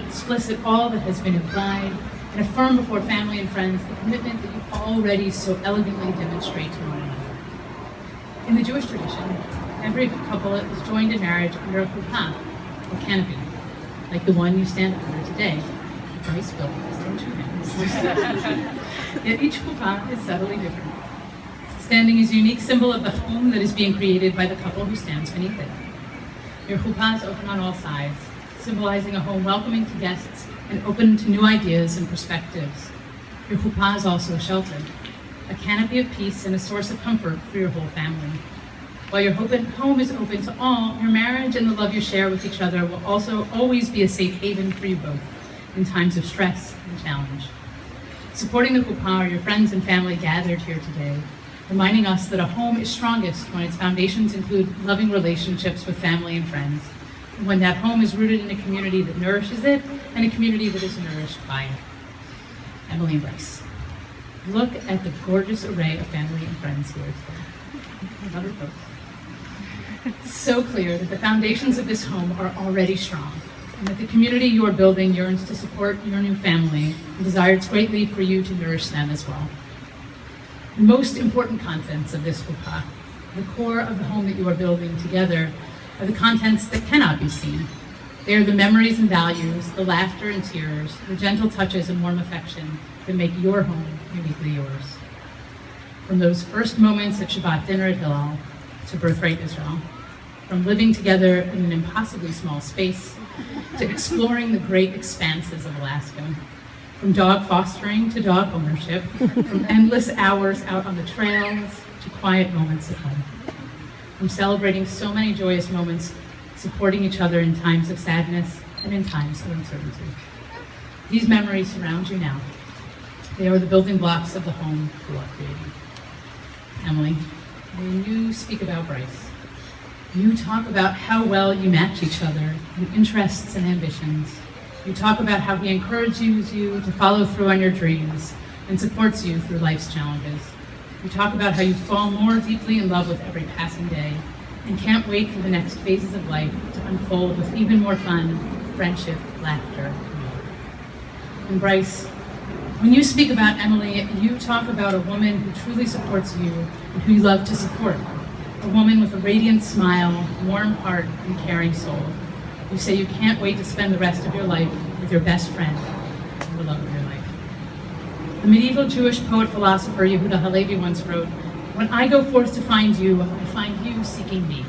explicit all that has been implied, and affirm before family and friends the commitment that you already so elegantly demonstrate to one another. In the Jewish tradition, every couple is joined in marriage under a chuppah, or canopy, like the one you stand under today. Bryce built with his own 2 hands. Yet each chuppah is subtly different, standing as a unique symbol of the home that is being created by the couple who stands beneath it. Your chuppahs open on all sides, symbolizing a home welcoming to guests and open to new ideas and perspectives. Your chuppah is also a shelter, a canopy of peace and a source of comfort for your whole family. While your home is open to all, your marriage and the love you share with each other will also always be a safe haven for you both in times of stress and challenge. Supporting the chuppah are your friends and family gathered here today, reminding us that a home is strongest when its foundations include loving relationships with family and friends, and when that home is rooted in a community that nourishes it and a community that is nourished by it. Emily and Bryce, look at the gorgeous array of family and friends here today. Another folks. It's so clear that the foundations of this home are already strong, and that the community you are building yearns to support your new family and desires greatly for you to nourish them as well. The most important contents of this chuppah, the core of the home that you are building together, are the contents that cannot be seen. They are the memories and values, the laughter and tears, the gentle touches and warm affection that make your home uniquely yours. From those first moments at Shabbat dinner at Hillel to Birthright Israel, from living together in an impossibly small space to exploring the great expanses of Alaska, from dog fostering to dog ownership, from endless hours out on the trails to quiet moments at home, from celebrating so many joyous moments, supporting each other in times of sadness and in times of uncertainty. These memories surround you now. They are the building blocks of the home you are creating. Emily, when you speak about Bryce, you talk about how well you match each other in interests and ambitions. You talk about how he encourages you to follow through on your dreams and supports you through life's challenges. You talk about how you fall more deeply in love with every passing day and can't wait for the next phases of life to unfold with even more fun, friendship, laughter, and more. And Bryce, when you speak about Emily, you talk about a woman who truly supports you and who you love to support. A woman with a radiant smile, warm heart, and caring soul. You say you can't wait to spend the rest of your life with your best friend and the love of your life. The medieval Jewish poet-philosopher Yehuda Halevi once wrote, "When I go forth to find you, I find you seeking me."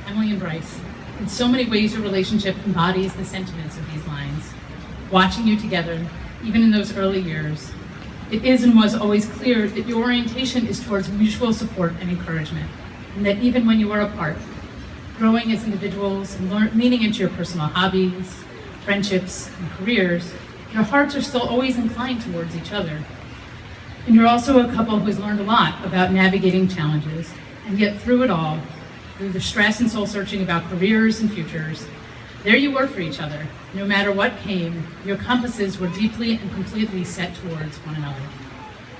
Emily and Bryce, in so many ways your relationship embodies the sentiments of these lines. Watching you together, even in those early years, it is and was always clear that your orientation is towards mutual support and encouragement, and that even when you are apart, growing as individuals and leaning into your personal hobbies, friendships, and careers, your hearts are still always inclined towards each other. And you're also a couple who has learned a lot about navigating challenges, and yet through it all, through the stress and soul searching about careers and futures, there you were for each other. No matter what came, your compasses were deeply and completely set towards one another.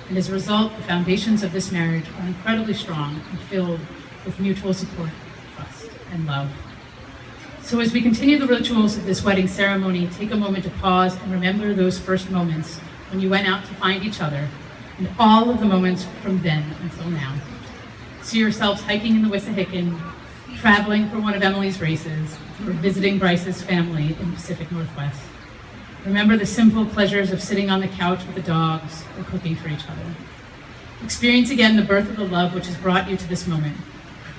And as a result, the foundations of this marriage are incredibly strong and filled with mutual support, trust, and love. So as we continue the rituals of this wedding ceremony, take a moment to pause and remember those first moments when you went out to find each other, and all of the moments from then until now. See yourselves hiking in the Wissahickon, traveling for one of Emily's races, or visiting Bryce's family in the Pacific Northwest. Remember the simple pleasures of sitting on the couch with the dogs or cooking for each other. Experience again the birth of the love which has brought you to this moment.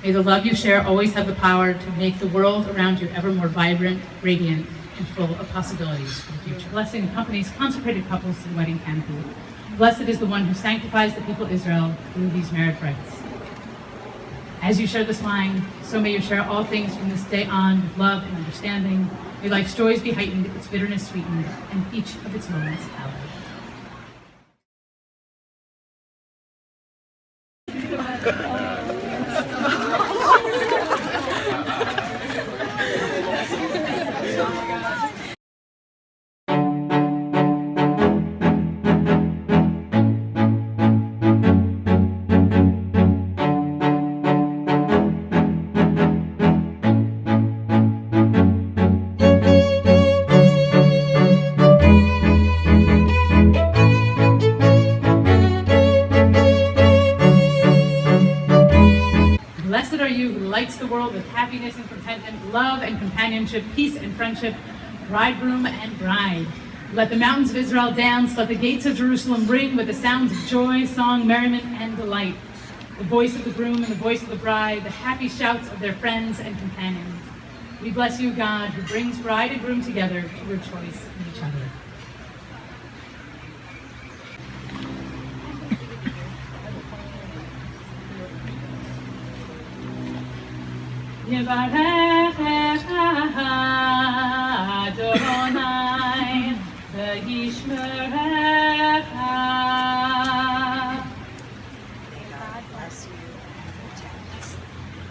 May the love you share always have the power to make the world around you ever more vibrant, radiant, and full of possibilities for the future. Blessing accompanies consecrated couples to the wedding canopy. Blessed is the one who sanctifies the people of Israel through these marriage rites. As you share this wine, so may you share all things from this day on with love and understanding. May life's joys be heightened, its bitterness sweetened, and each of its moments hallowed. Blessed are you who lights the world with happiness and contentment, love and companionship, peace and friendship, bridegroom and bride. Let the mountains of Israel dance, let the gates of Jerusalem ring with the sounds of joy, song, merriment, and delight. The voice of the groom and the voice of the bride, the happy shouts of their friends and companions. We bless you, God, who brings bride and groom together to rejoice in each other. Yevarechecha Adonai v'yishmerecha.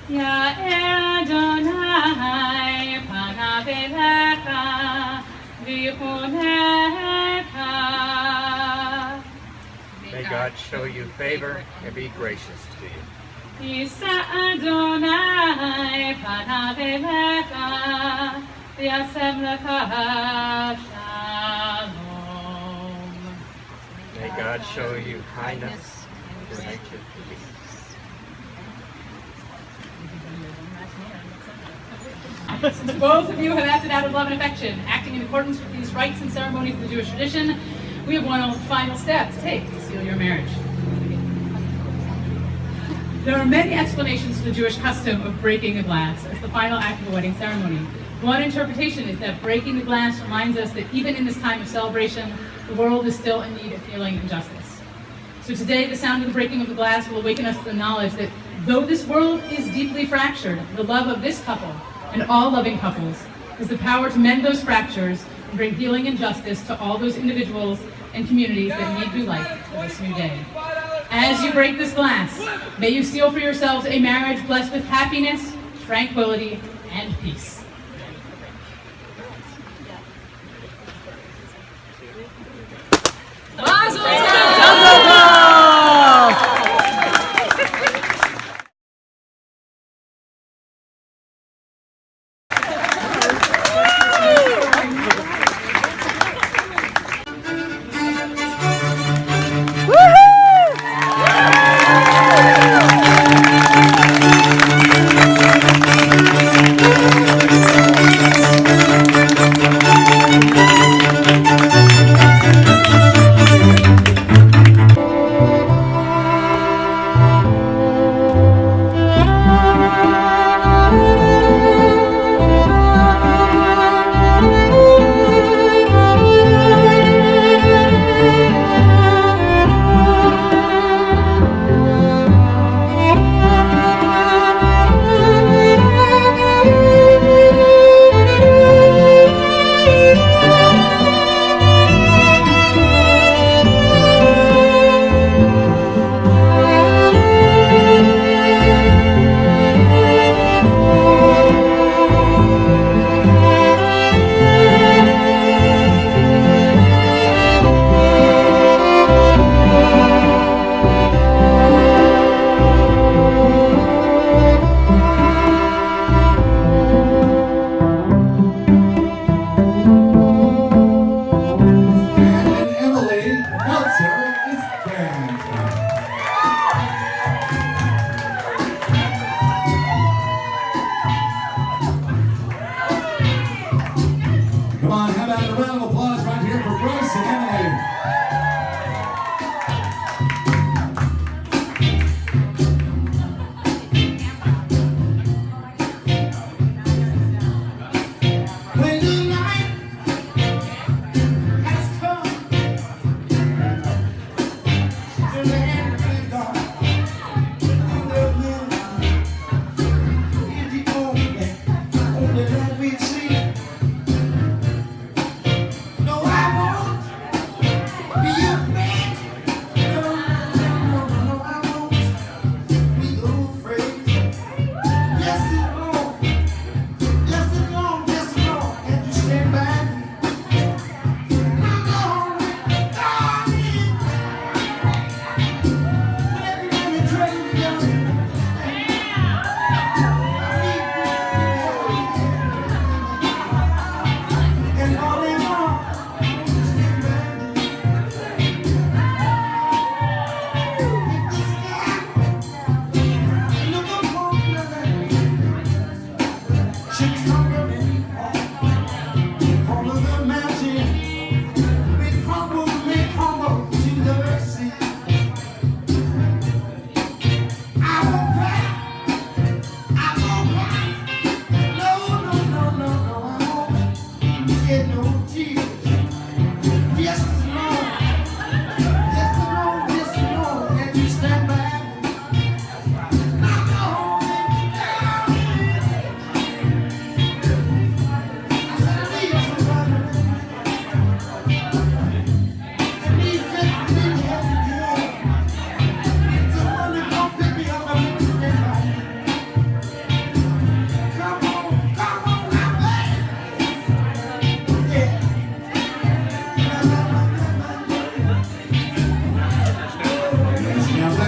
Ya'er Adonai panav elecha v'yichunecha. May God show you favor and be gracious to you. Yisa Adonai panav elecha v'yasem lecha shalom. May God show you kindness and grant you peace. Since both of you have acted out of love and affection, acting in accordance with these rites and ceremonies of the Jewish tradition, we have one final step to take to seal your marriage. There are many explanations to the Jewish custom of breaking a glass as the final act of the wedding ceremony. One interpretation is that breaking the glass reminds us that even in this time of celebration, the world is still in need of healing and justice. So today, the sound of the breaking of the glass will awaken us to the knowledge that though this world is deeply fractured, the love of this couple and all loving couples has the power to mend those fractures and bring healing and justice to all those individuals and communities that need new life for this new day. As you break this glass, may you seal for yourselves a marriage blessed with happiness, tranquility, and peace.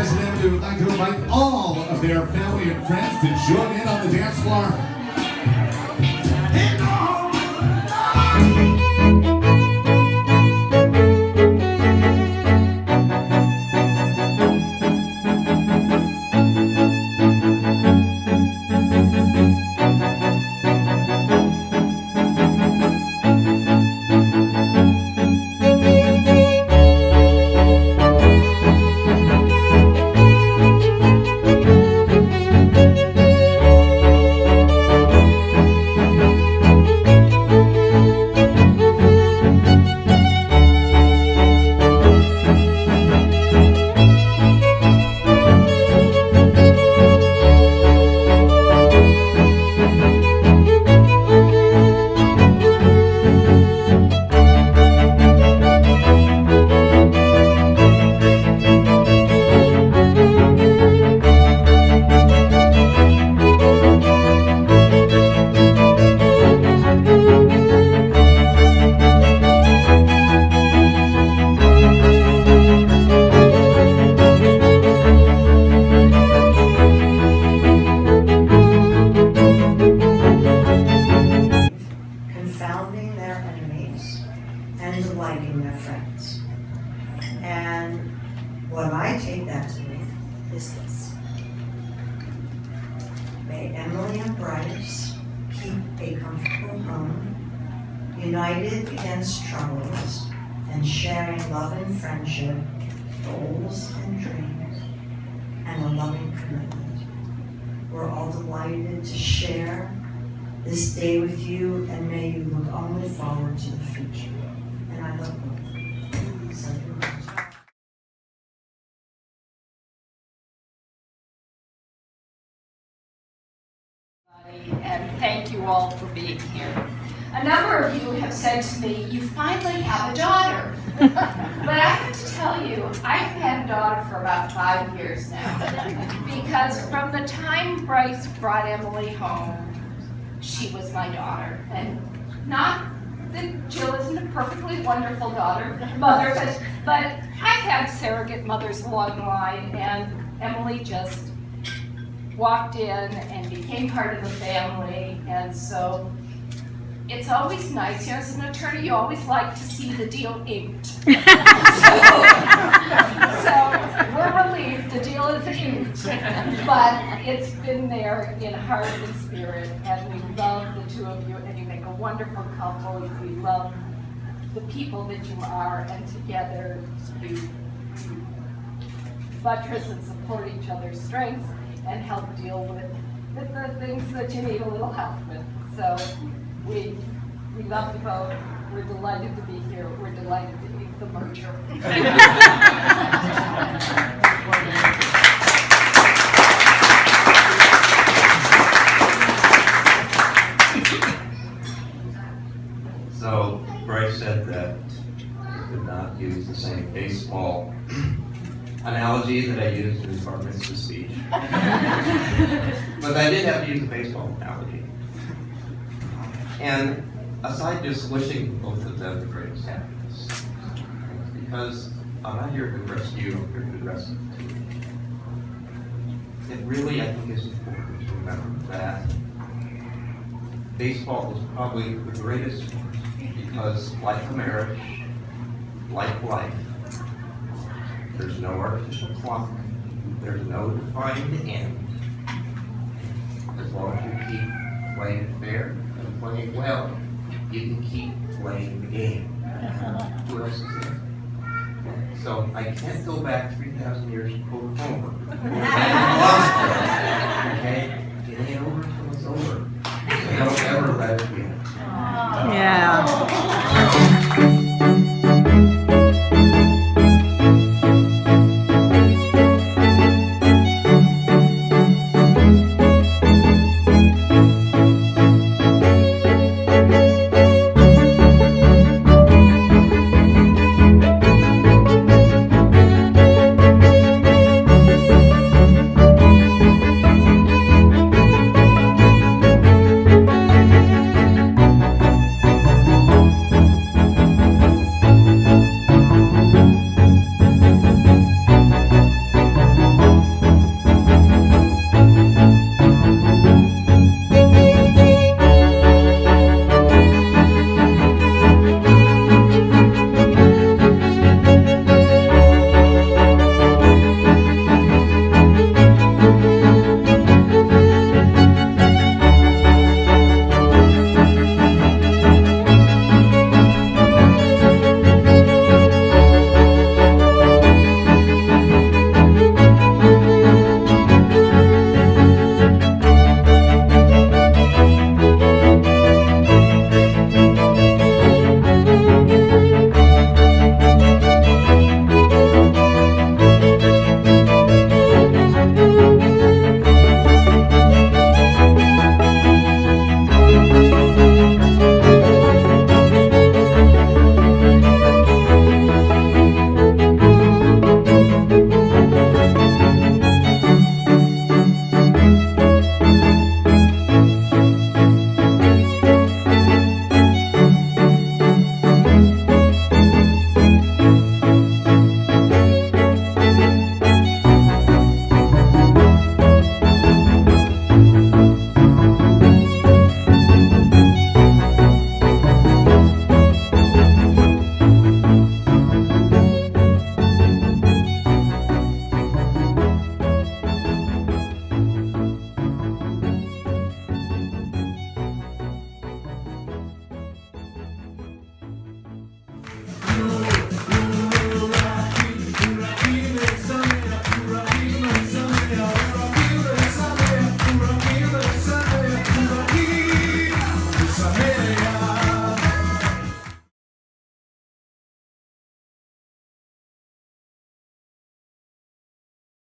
Bryce and Emily would like to invite all of their family and friends to join in on the dance floor. Confounding their enemies and delighting their friends. And what I take that to mean is this. May Emily and Bryce keep a comfortable home, united against troubles, and sharing love and friendship, goals and dreams, and a loving commitment. We're all delighted to share this day with you, and may you look only forward to the future. And I love both of you. So and thank you all for being here. A number of you have said to me, you finally have a daughter. But I have to tell you, I've had a daughter for about 5 years now. Because from the time Bryce brought Emily home, she was my daughter. And not that Jill isn't a perfectly wonderful mother, but I've had surrogate mothers along the line, and Emily just walked in and became part of the family. And so it's always nice, you know, as an attorney, you always like to see the deal inked. So we're relieved the deal is inked, but it's been there in heart and spirit, and we love the two of you, and you make a wonderful couple. We love the people that you are, and together you buttress and support each other's strengths and help deal with the things that you need a little help with. So we love you both. We're delighted to be here. We're delighted to be the merger. So Bryce said that I could not use the same baseball analogy that I used in his bar mitzvah speech. But I did have to use a baseball analogy. And aside just wishing both of them the greatest happiness, because I'm not here to rescue you, I'm here to rescue the two of you. It really, I think, is important to remember that baseball is probably the greatest sport, because like a marriage, like life, there's no artificial clock, there's no defined end. As long as you keep playing fair and playing well, you can keep playing the game. Who else is there? So I can't go back 3,000 years and quote Homer.